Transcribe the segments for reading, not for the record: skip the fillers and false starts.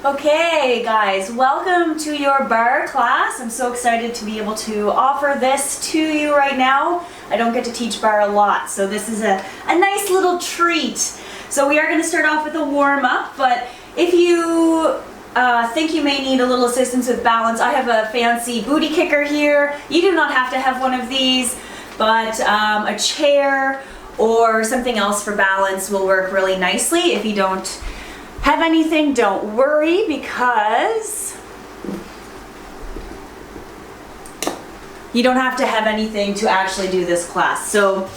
Okay guys, welcome to your Barre class. I'm so excited to be able to offer this to you right now. I don't get to teach Barre a lot, so this is a nice little treat. So we are going to start off with a warm-up, but if you think you may need a little assistance with balance, I have a fancy booty kicker here. You do not have to have one of these, but a chair or something else for balance will work really nicely. If you don't have anything, don't worry, because you don't have to have anything to actually do this class. So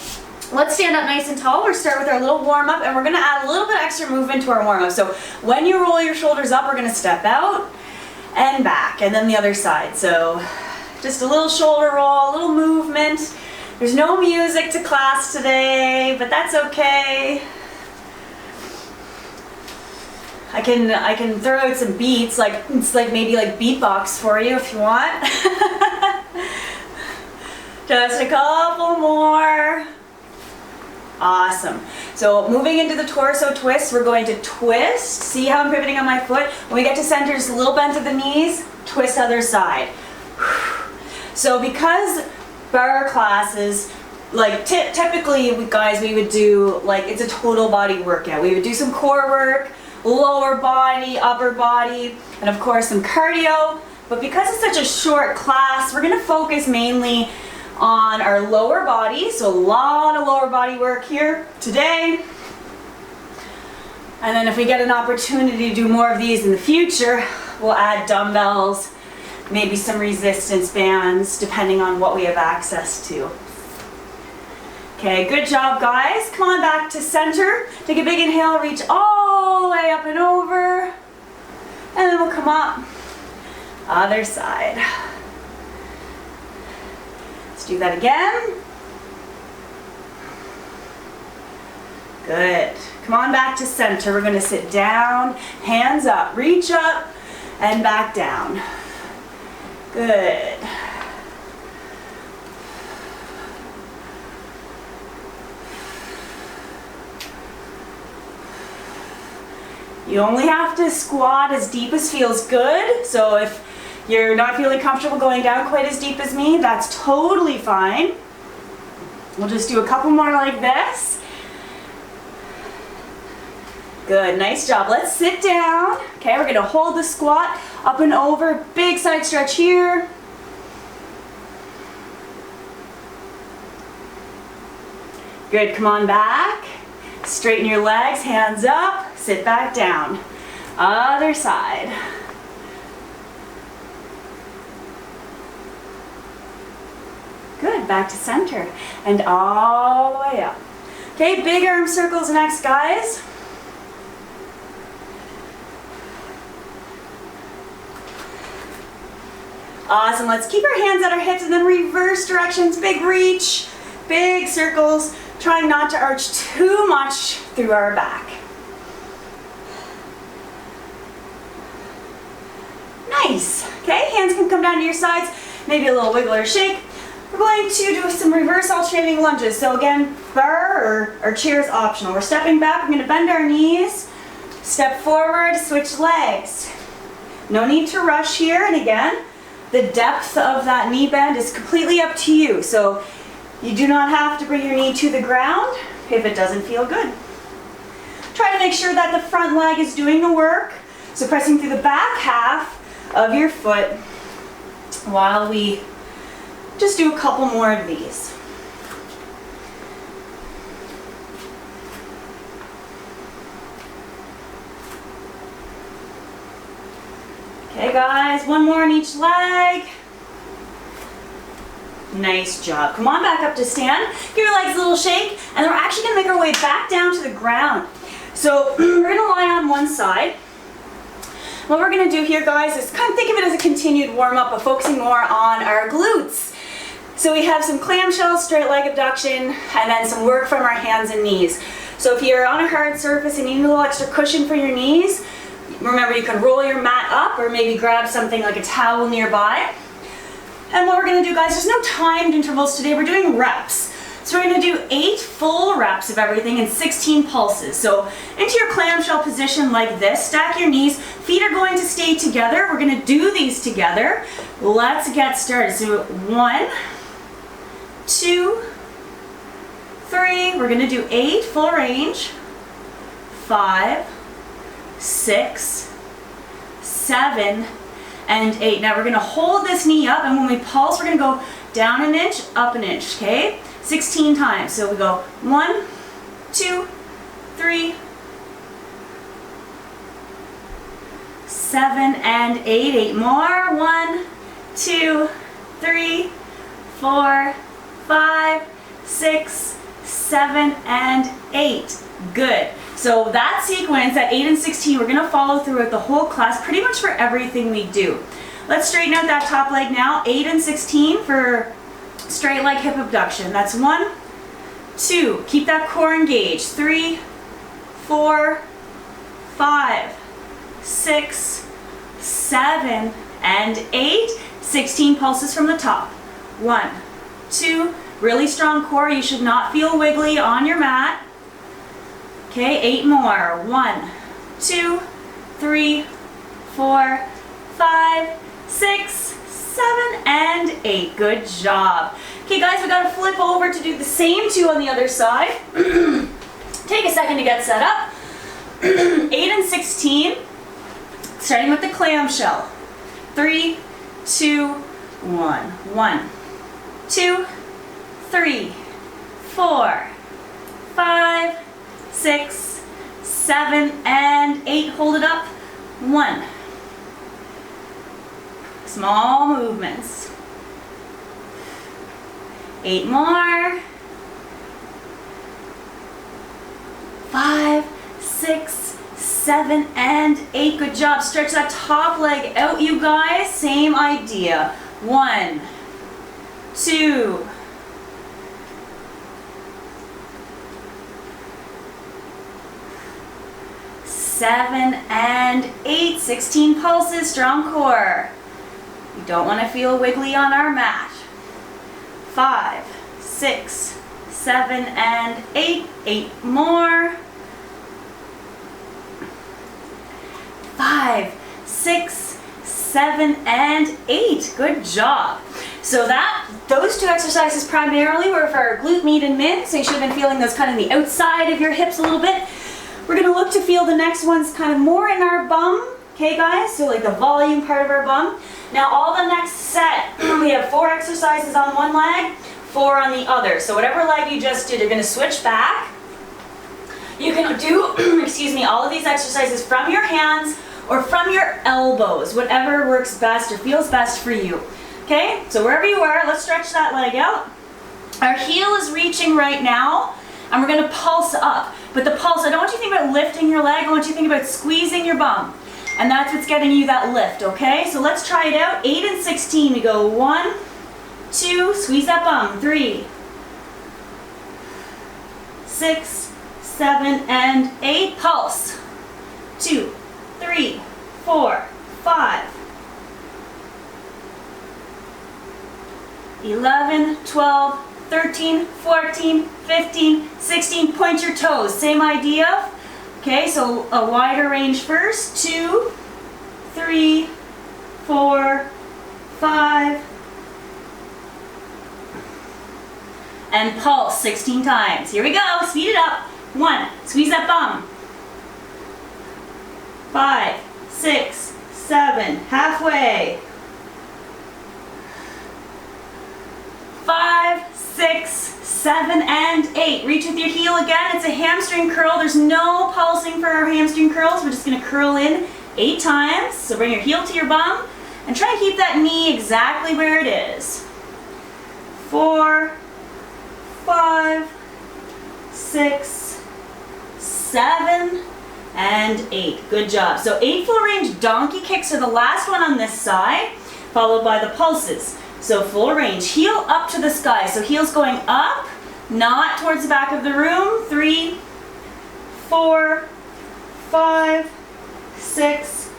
let's stand up nice and tall. We'll start with our little warm-up, and we're going to add a little bit extra movement to our warm-up. So when you roll your shoulders up, we're going to step out and back, and then the other side. So just a little shoulder roll, a little movement. There's no music to class today, but that's okay. I can throw out some beats, maybe beatbox for you if you want. Just a couple more. Awesome. So moving into the torso twist, we're going to twist. See how I'm pivoting on my foot? When we get to center, just a little bend to the knees, twist other side. So because Barre classes, typically guys, we would do, it's a total body workout. We would do some core work, lower body, upper body, and of course some cardio. But because it's such a short class, we're going to focus mainly on our lower body. So a lot of lower body work here today. And then if we get an opportunity to do more of these in the future, we'll add dumbbells, maybe some resistance bands, depending on what we have access to. Okay, good job guys. Come on back to center. Take a big inhale, reach all the way up and over. And then we'll come up. Other side. Let's do that again. Good. Come on back to center. We're going to sit down, hands up, reach up, and back down. Good. You only have to squat as deep as feels good. So if you're not feeling comfortable going down quite as deep as me, that's totally fine. We'll just do a couple more like this. Good, nice job. Let's sit down. Okay, we're going to hold the squat up and over. Big side stretch here. Good, come on back. Straighten your legs, hands up. Sit back down. Other side. Good, back to center. And all the way up. Okay, big arm circles next, guys. Awesome, let's keep our hands at our hips and then reverse directions. Big reach, big circles. Trying not to arch too much through our back. Nice. Okay, hands can come down to your sides. Maybe a little wiggle or shake. We're going to do some reverse alternating lunges. So again, Barre or chair is optional. We're stepping back. We're going to bend our knees. Step forward, switch legs. No need to rush here. And again, the depth of that knee bend is completely up to you. So you do not have to bring your knee to the ground if it doesn't feel good. Try to make sure that the front leg is doing the work. So pressing through the back half of your foot while we just do a couple more of these. Okay guys, one more on each leg. Nice job. Come on back up to stand. Give your legs a little shake, and then we're actually going to make our way back down to the ground. So we're going to lie on one side. What we're going to do here, guys, is kind of think of it as a continued warm-up, but focusing more on our glutes. So we have some clamshell, straight leg abduction, and then some work from our hands and knees. So if you're on a hard surface and you need a little extra cushion for your knees, remember you can roll your mat up or maybe grab something like a towel nearby. And what we're going to do, guys, there's no timed intervals today. We're doing reps. So we're gonna do 8 full reps of everything and 16 pulses. So into your clamshell position like this, stack your knees, feet are going to stay together. We're gonna do these together. Let's get started. So 1, 2, 3, we're gonna do 8 full range, 5, 6, 7, and 8. Now we're gonna hold this knee up, and when we pulse, we're gonna go down an inch, up an inch, okay? 16 times. So we go 1, 2, 3, 7, and 8. 8 more. 1, 2, 3, 4, 5, 6, 7, and 8. Good. So that sequence, that 8 and 16, we're gonna follow throughout the whole class, pretty much for everything we do. Let's straighten out that top leg now. 8 and 16 for straight leg hip abduction. That's 1, 2, keep that core engaged. 3, 4, 5, 6, 7, and 8. 16 pulses from the top. 1, 2, really strong core. You should not feel wiggly on your mat. Okay, 8 more. 1, 2, 3, 4, 5, 6, 7, and 8. Good job. Okay guys, we gotta flip over to do the same 2 on the other side. Take a second to get set up. 8 and 16, starting with the clamshell. 3, 2, 1. 1, 2, 3, 4, 5, 6, 7, and 8. Hold it up. 1. Small movements. 8 more. 5, 6, 7, and 8. Good job. Stretch that top leg out, you guys. Same idea. 1, 2, 7, and 8. 16 pulses, strong core. You don't want to feel wiggly on our mat. 5, 6, 7, and 8. 8 more. 5, 6, 7, and 8. Good job. So those 2 exercises primarily were for our glute med and min. So you should have been feeling those kind of the outside of your hips a little bit. We're gonna look to feel the next ones kind of more in our bum. Okay guys, so like the volume part of our bum. Now all the next set, we have 4 exercises on one leg, 4 on the other. So whatever leg you just did, you're gonna switch back. You can do, excuse me, all of these exercises from your hands or from your elbows, whatever works best or feels best for you. Okay, so wherever you are, let's stretch that leg out. Our heel is reaching right now, and we're gonna pulse up. But the pulse, I don't want you to think about lifting your leg, I want you to think about squeezing your bum. And that's what's getting you that lift, okay? So let's try it out. 8 and 16, we go 1, 2, squeeze that bum. 3, 6, 7, and 8. Pulse. 2, 3, 4, 5, 11, 12, 13, 14, 15, 16. Point your toes. Same idea. Okay, so a wider range first. 2, 3, 4, 5. And pulse 16 times. Here we go. Speed it up. 1. Squeeze that bum. 5, 6, 7. Halfway. 5, 6, 7, and 8. Reach with your heel again. It's a hamstring curl. There's no pulsing for our hamstring curls. We're just going to curl in 8 times. So bring your heel to your bum and try to keep that knee exactly where it is. 4, 5, 6, 7, and 8. Good job. So 8 full range donkey kicks are the last one on this side, followed by the pulses. So full range, heel up to the sky. So heel's going up, not towards the back of the room. 3, 4, 5, 6,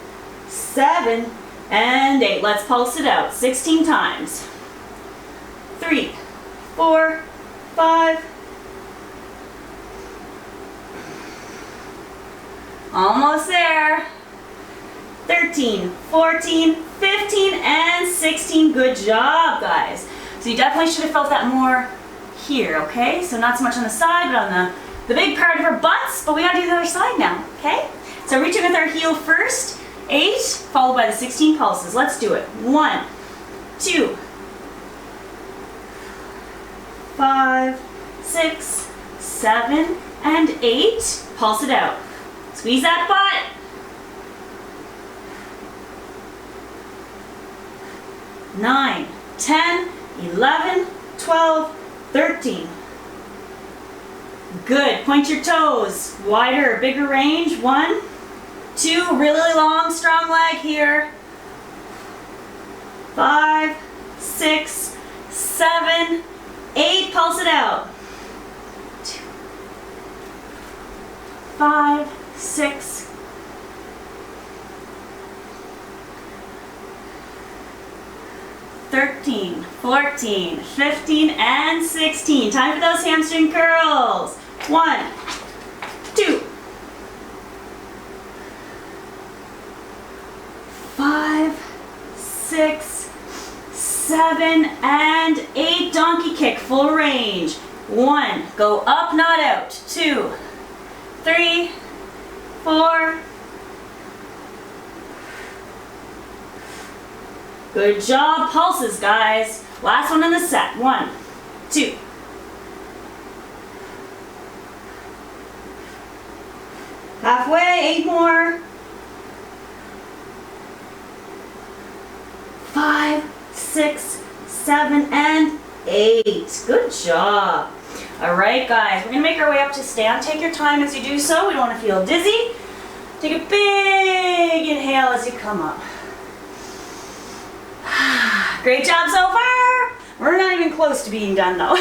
7, and 8. Let's pulse it out. 16 times. 3, 4, 5. Almost there. 13, 14, 15, and 16. Good job, guys. So you definitely should have felt that more here, okay? So not so much on the side, but on the big part of our butts, but we gotta do the other side now, okay? So reaching with our heel first, 8, followed by the 16 pulses. Let's do it. 1, 2, 5, 6, 7, and 8. Pulse it out. Squeeze that butt. 9, 10, 11, 12, 13. Good. Point your toes. Wider, bigger range. 1, 2, really long, strong leg here. 5, 6, 7, 8. Pulse it out. 2, 5, 6, 13, 14, 15, and 16. Time for those hamstring curls. 1, 2, 5, 6, 7, and 8. Donkey kick, full range. 1, go up, not out. 2, 3, 4. Good job. Pulses, guys. Last one in the set. 1, 2. Halfway, 8 more. 5, 6, 7, and 8. Good job. All right, guys, we're gonna make our way up to stand. Take your time as you do so. We don't want to feel dizzy. Take a big inhale as you come up. Great job so far. We're not even close to being done though.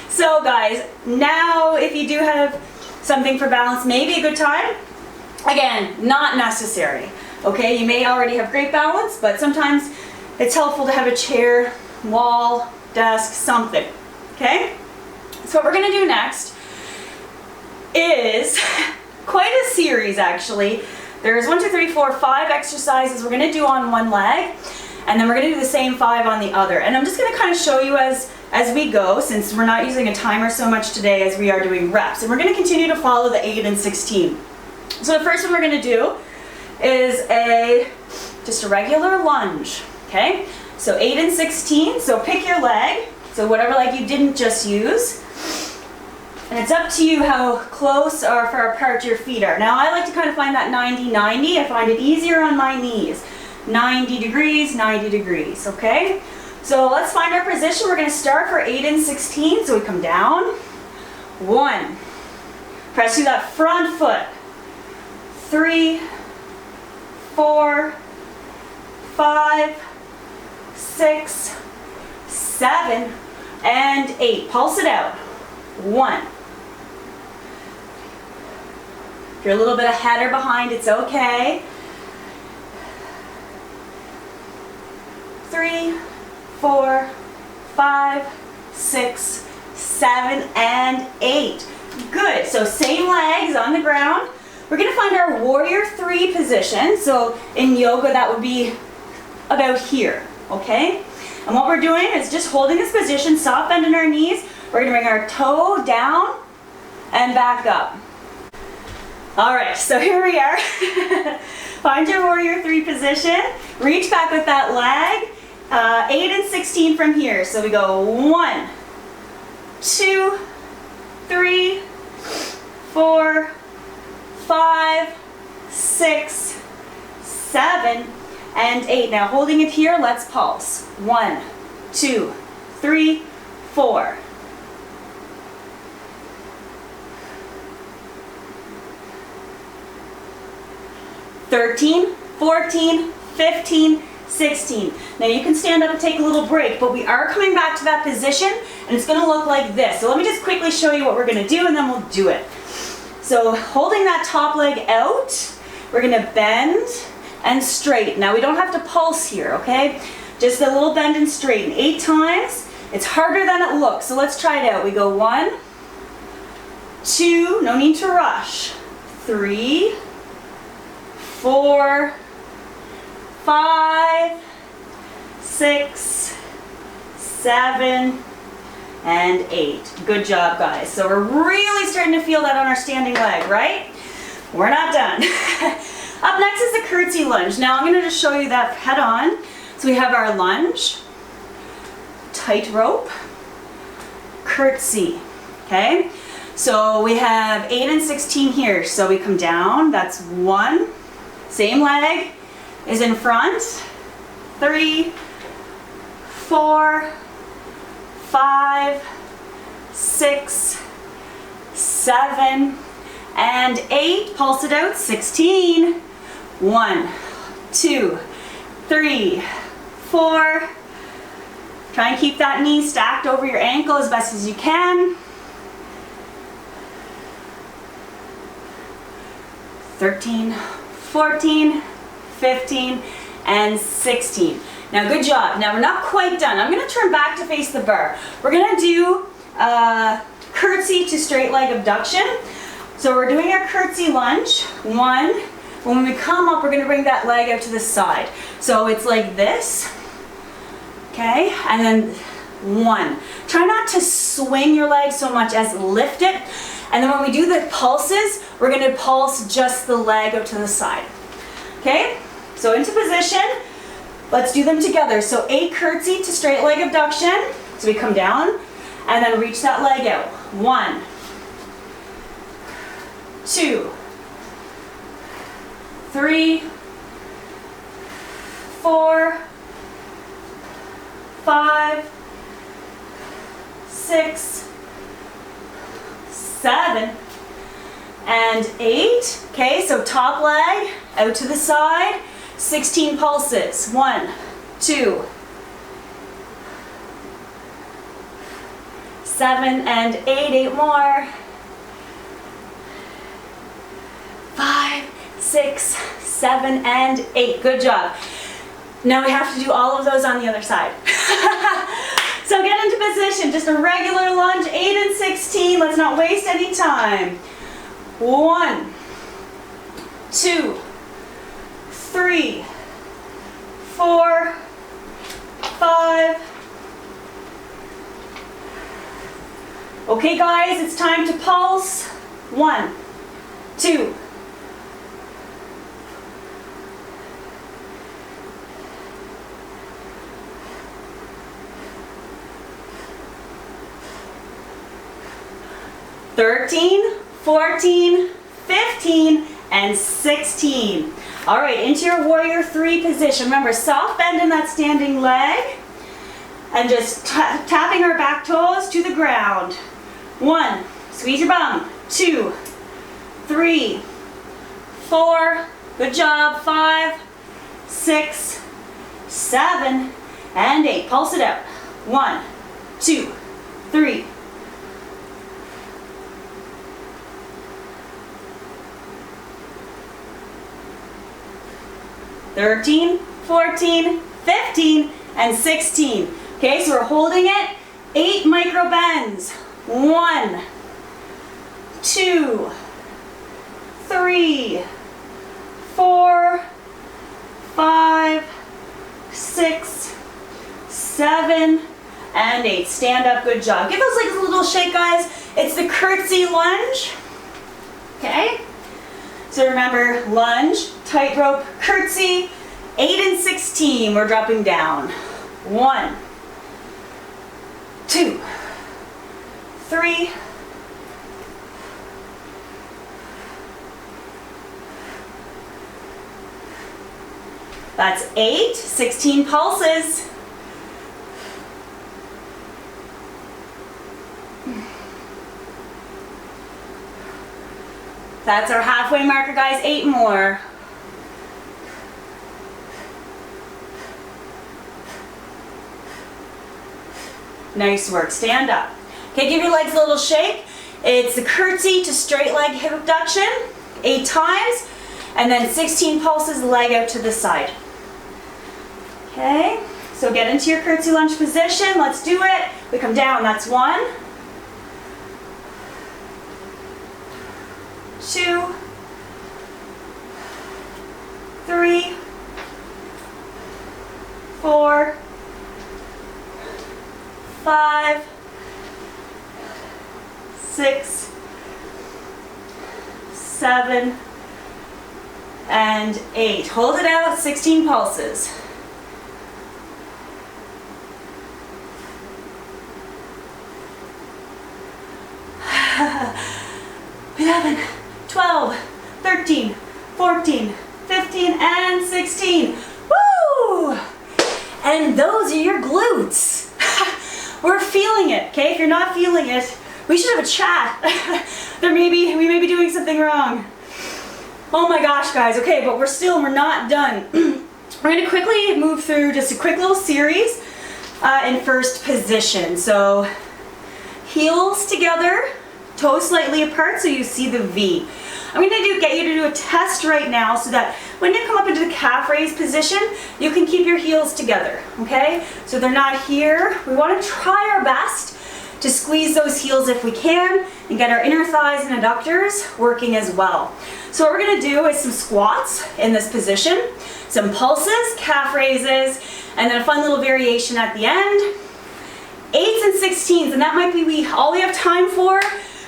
So guys, now if you do have something for balance, maybe a good time. Again, not necessary. Okay, you may already have great balance, but sometimes it's helpful to have a chair, wall, desk, something. Okay? So what we're gonna do next is quite a series actually. There's 1, 2, 3, 4, 5 exercises we're gonna do on one leg, and then we're gonna do the same 5 on the other. And I'm just gonna kind of show you as we go, since we're not using a timer so much today as we are doing reps. And we're gonna continue to follow the 8 and 16. So the first one we're gonna do is just a regular lunge, okay? So 8 and 16, so pick your leg, so whatever leg you didn't just use. And it's up to you how close or far apart your feet are. Now I like to kind of find that 90-90. I find it easier on my knees. 90 degrees, 90 degrees, okay? So let's find our position. We're gonna start for 8 and 16. So we come down. 1. Press through that front foot. 3, 4, 5, 6, 7, and 8. Pulse it out. 1. If you're a little bit ahead or behind, it's okay. 3, 4, 5, 6, 7, and 8. Good. So same legs on the ground. We're going to find our warrior 3 position. So in yoga, that would be about here, okay? And what we're doing is just holding this position, soft bend in our knees. We're going to bring our toe down and back up. All right, so here we are. Find your warrior 3 position. Reach back with that leg. 8 and 16 from here. So we go 1, 2, 3, 4, 5, 6, 7, and 8. Now holding it here, let's pulse. 1, 2, 3, 4. 13, 14, 15, 16. Now you can stand up and take a little break, but we are coming back to that position and it's gonna look like this. So let me just quickly show you what we're gonna do and then we'll do it. So holding that top leg out, we're gonna bend and straighten. Now we don't have to pulse here, okay? Just a little bend and straighten. 8 times. It's harder than it looks, so let's try it out. We go 1, 2, no need to rush. 3, 4, 5, 6, 7, and 8. Good job, guys. So we're really starting to feel that on our standing leg, right? We're not done. Up next is the curtsy lunge. Now I'm going to just show you that head on. So we have our lunge, tightrope, curtsy, okay? So we have 8 and 16 here. So we come down, that's 1, same leg is in front, 3, 4, 5, 6, 7, and 8. Pulse it out, 16. 1, 2, 3, 4. Try and keep that knee stacked over your ankle as best as you can. 13, 14, 15, and 16. Now, good job. Now, we're not quite done. I'm going to turn back to face the bar. We're going to do curtsy to straight leg abduction. So we're doing our curtsy lunge. 1. When we come up, we're going to bring that leg out to the side. So it's like this. Okay? And then 1. Try not to swing your leg so much as lift it. And then when we do the pulses, we're going to pulse just the leg out to the side. Okay? So into position. Let's do them together. So 8 curtsy to straight leg abduction. So we come down and then reach that leg out. 1, 2, 3, 4, 5, 6, 7, and 8. Okay, so top leg out to the side. 16 pulses. 1, 2, 7, and 8. 8 more. 5, 6, 7, and 8. Good job. Now we have to do all of those on the other side. So get into position. Just a regular lunge. 8 and 16. Let's not waste any time. 1, 2, 3, 4, 5. Okay, guys, it's time to pulse. 1, 2, 13, 14, 15, and 16. All right, into your warrior 3 position. Remember, soft bend in that standing leg and just tapping our back toes to the ground. 1, squeeze your bum. 2, 3, 4, good job. 5, 6, 7, and 8. Pulse it out. 1, 2, 3, 13, 14, 15, and 16. Okay, so we're holding it. 8 micro bends. 1, 2, 3, 4, 5, 6, 7, and 8. Stand up, good job. Give those legs a little shake, guys. It's the curtsy lunge. Okay? So remember, lunge, tightrope, curtsy, 8 and 16, we're dropping down. 1, 2, 3, 8, 16 pulses. That's our halfway marker, guys. 8 more. Nice work. Stand up. Okay, give your legs a little shake. It's the curtsy to straight leg hip abduction. 8 times. And then 16 pulses, leg out to the side. Okay, so get into your curtsy lunge position. Let's do it. We come down, that's 1, 2, 3, 4, 5, 6, 7, and 8. Hold it out, 16 pulses. 11, 12, 13, 14, 15, and 16. Woo! And those are your glutes. We're feeling it, okay? If you're not feeling it, we should have a chat. We may be doing something wrong. Oh my gosh, guys. Okay, but we're not done. We're gonna quickly move through just a quick little series in first position. So heels together, toes slightly apart so you see the V. I'm going to get you to do a test right now so that when you come up into the calf raise position, you can keep your heels together, okay? So they're not here. We want to try our best to squeeze those heels if we can and get our inner thighs and adductors working as well. So what we're going to do is some squats in this position, some pulses, calf raises, and then a fun little variation at the end. 8s and 16s, and that might be all we have time for.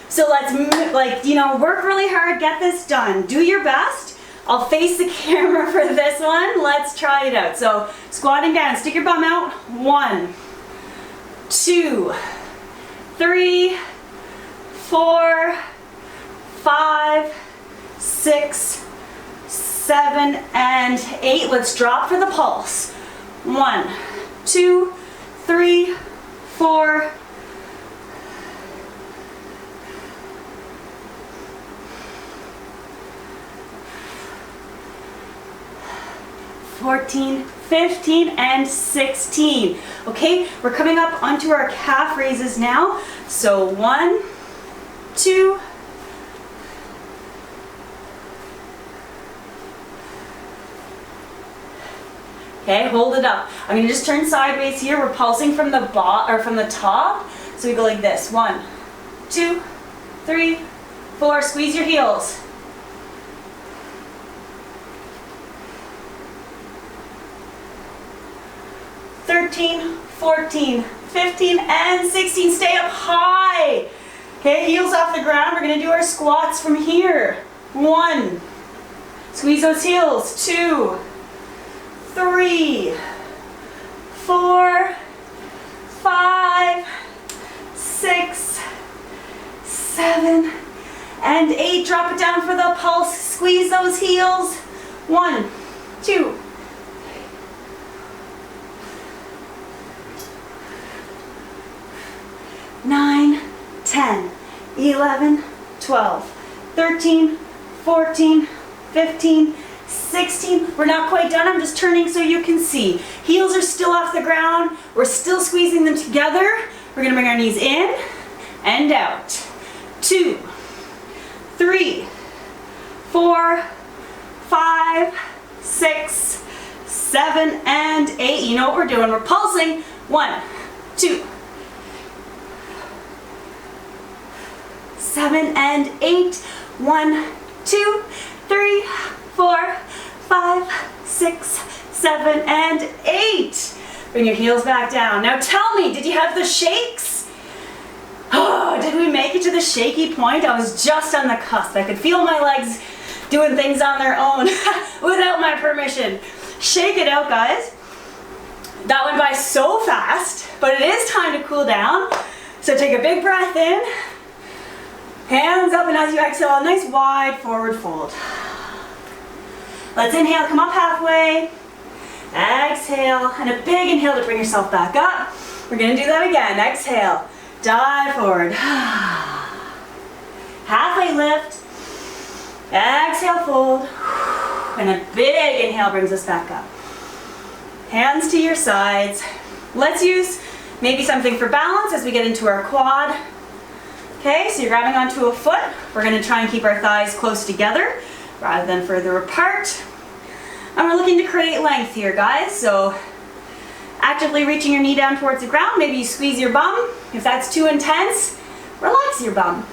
So let's, work really hard, get this done. Do your best. I'll face the camera for this one. Let's try it out. So squatting down, stick your bum out. 1, 2, 3, 4, 5, 6, 7, and 8. Let's drop for the pulse. 1, 2, 3, 4, 14, 15, and 16. Okay, we're coming up onto our calf raises now. So 1, 2, okay, hold it up. I'm gonna just turn sideways here. We're pulsing from the from the top. So we go like this. 1, 2, 3, 4. Squeeze your heels. 13, 14, 15, and 16. Stay up high. Okay, heels off the ground. We're gonna do our squats from here. 1, squeeze those heels. 2, 3, 4, 5, 6, 7, and 8. Drop it down for the pulse. Squeeze those heels. 1, 2, 9, 10, 11, 12, 13, 14, 15, 16. We're not quite done. I'm just turning so you can see. Heels are still off the ground. We're still squeezing them together. We're gonna bring our knees in and out. 2, 3, 4, 5, 6, 7, and 8. You know what we're doing. We're pulsing. 1, 2, 7, and 8. 1, 2, 3, 4, 5, 6, 7, and 8. Bring your heels back down. Now tell me, did you have the shakes? Oh, did we make it to the shaky point? I was just on the cusp. I could feel my legs doing things on their own without my permission. Shake it out, guys. That went by so fast, but it is time to cool down. So take a big breath in. Hands up, and as you exhale, a nice wide forward fold. Let's inhale, come up halfway. Exhale, and a big inhale to bring yourself back up. We're gonna do that again. Exhale, dive forward. Halfway lift. Exhale, fold. And a big inhale brings us back up. Hands to your sides. Let's use maybe something for balance as we get into our quad. Okay, so you're grabbing onto a foot. We're going to try and keep our thighs close together rather than further apart. And we're looking to create length here, guys. So actively reaching your knee down towards the ground. Maybe you squeeze your bum. If that's too intense, relax your bum.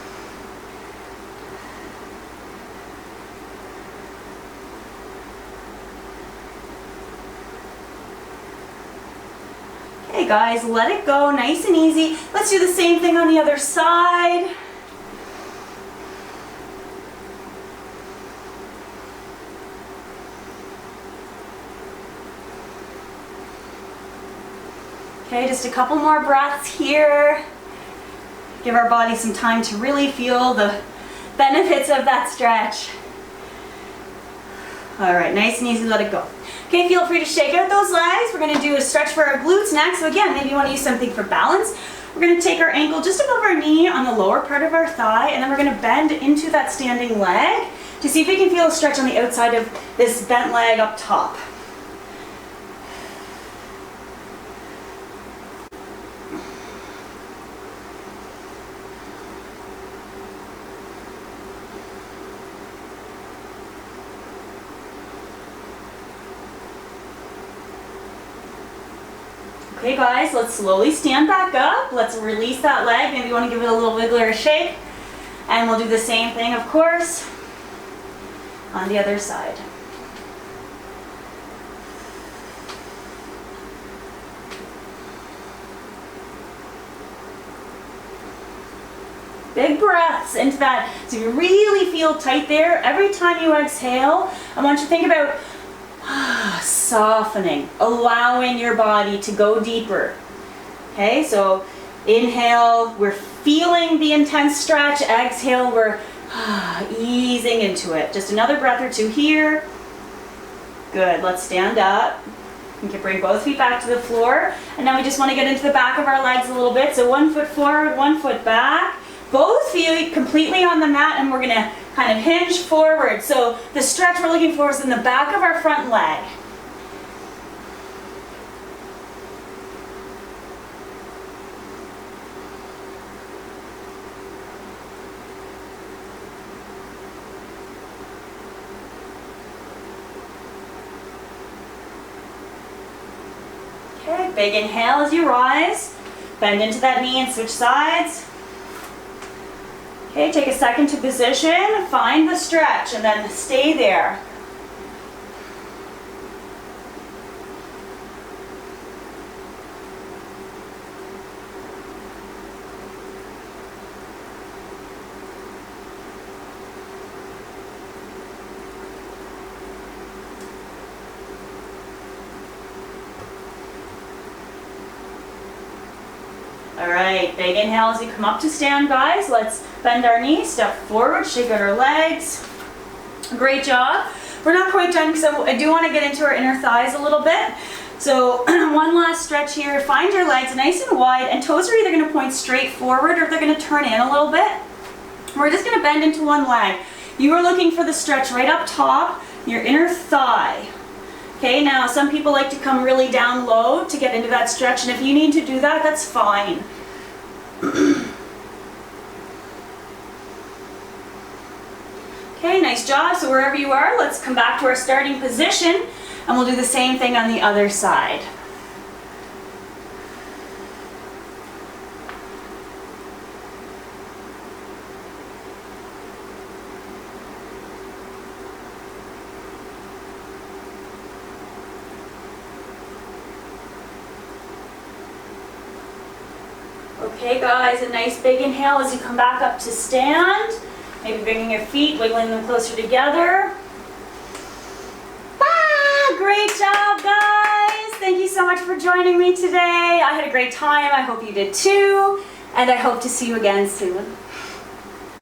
Okay guys, let it go, nice and easy. Let's do the same thing on the other side. Okay, just a couple more breaths here. Give our body some time to really feel the benefits of that stretch. All right, nice and easy, let it go. Okay, feel free to shake out those legs. We're gonna do a stretch for our glutes next. So again, maybe you wanna use something for balance. We're gonna take our ankle just above our knee on the lower part of our thigh, and then we're gonna bend into that standing leg to see if we can feel a stretch on the outside of this bent leg up top. Okay guys, let's slowly stand back up. Let's release that leg. Maybe you want to give it a little wiggle or a shake. And we'll do the same thing, of course, on the other side. Big breaths into that. So you really feel tight there. Every time you exhale, I want you to think about softening, allowing your body to go deeper. Okay, so inhale, we're feeling the intense stretch. Exhale, we're easing into it. Just another breath or two here. Good, let's stand up. You can bring both feet back to the floor. And now we just want to get into the back of our legs a little bit. So 1 foot forward, 1 foot back. Both feet completely on the mat, and we're going to kind of hinge forward. So the stretch we're looking for is in the back of our front leg. Okay, big inhale as you rise. Bend into that knee and switch sides. Okay, take a second to position, find the stretch, and then stay there. All right, big inhale as you come up to stand, guys. Let's bend our knees, step forward, shake out our legs. Great job. We're not quite done because I do want to get into our inner thighs a little bit. So one last stretch here. Find your legs nice and wide, and toes are either going to point straight forward or they're going to turn in a little bit. We're just going to bend into one leg. You are looking for the stretch right up top, your inner thigh. Okay, now some people like to come really down low to get into that stretch, and if you need to do that, that's fine. Okay, nice job. So wherever you are, let's come back to our starting position, and we'll do the same thing on the other side. Okay guys, a nice big inhale as you come back up to stand. Maybe bringing your feet, wiggling them closer together. Great job guys! Thank you so much for joining me today. I had a great time, I hope you did too. And I hope to see you again soon.